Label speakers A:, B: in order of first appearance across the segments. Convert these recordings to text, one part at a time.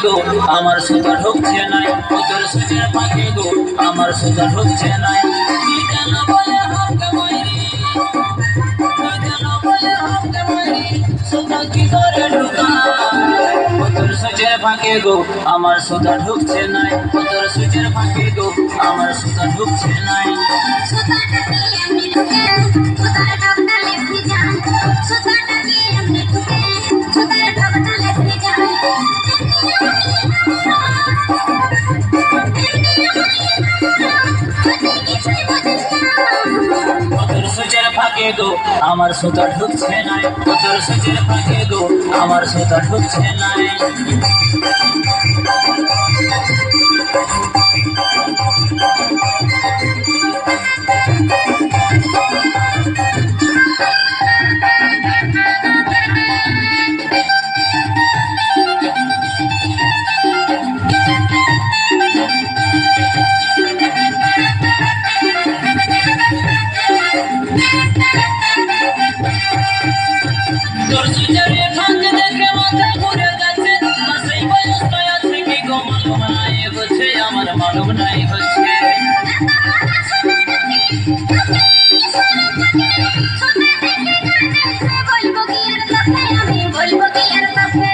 A: গো আমার সুতা ঢুকছে নাই, তোর সুচের ফাঁকে গো আমার সুতা ঢুকছে নাই। কি যেন বলে হামকে মাইরি, কি যেন বলে হামকে মাইরি, সুতা কি করে ঢুকায়। তোর সুচের ফাঁকে গো আমার সুতা ঢুকছে নাই, তোর সুচের ফাঁকে গো আমার সুতা ঢুকছে নাই।
B: সুতাটা কি এমনি ঢুকে, সুতার ঢোকটা লেগে যায়। সুতাটা কি এমনি ঢুকে, সুতার ঢোকটা লেগে যায়।
A: তোর সুচের ফাঁকে গো আমার সুতা ঢুকছে নাই, তোর সুচের ফাঁকে গো আমার সুতা ঢুকছে নাই। তোর সুচের ফাঁকে দেখে মাথা ঘুরে যাচ্ছে, সেই বয়সটায় আছে কি গো মালুম নাই হচ্ছে, আমার মালুম নাই হচ্ছে।
B: বলবো কি আর তোকে, আমি বলবো কি আর তোকে।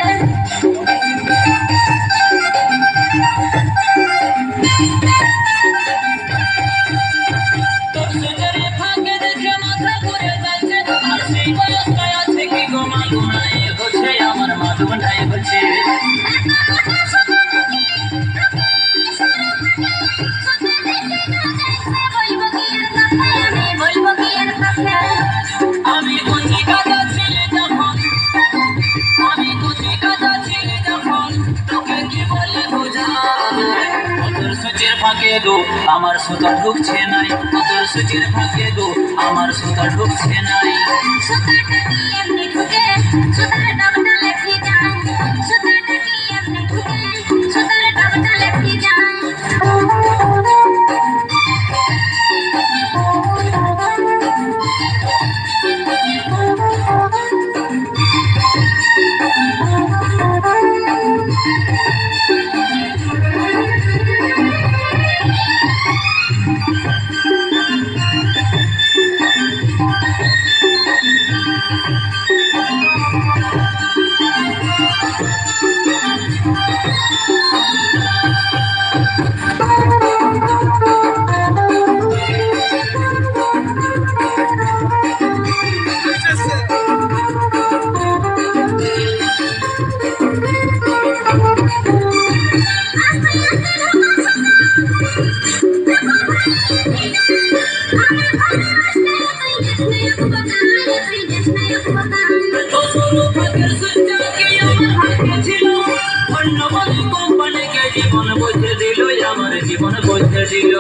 A: তোর সুচের ফাঁকে দেখে মাথা ঘুরে যাচ্ছে, সেই বয়সটায় আছে কি গো মালুম নাই হচ্ছে, আমার মালুম নাই হচ্ছে।
B: বলবো কি আর তোকে, আমি বলবো কি আর তোকে।
A: আমি কুচি কাঁচা ছিলে যখন, আমি কুচি কাঁচা ছিলে যখন, তোকে কি বলে বোঝাই। তোর সুচের ফাঁকে গো আমার সুতা ঢুকছে নাই, তোর সুচের ফাঁকে গো আমার সুতা ঢুকছে নাই।
B: সুতাটা কি এমনি ঢুকে, সুতার ঢোকটা লেগে যায়। সুতাটা কি এমনি ঢুকে, সুতার ঢোকটা লেগে যায়।
A: তোর ফাঁকের সুচা কি আমার হাতে ছিল, অন্য বলে কোম্পানিকে জীবন বুঝে দিল, আমার জীবন বুঝে দিল।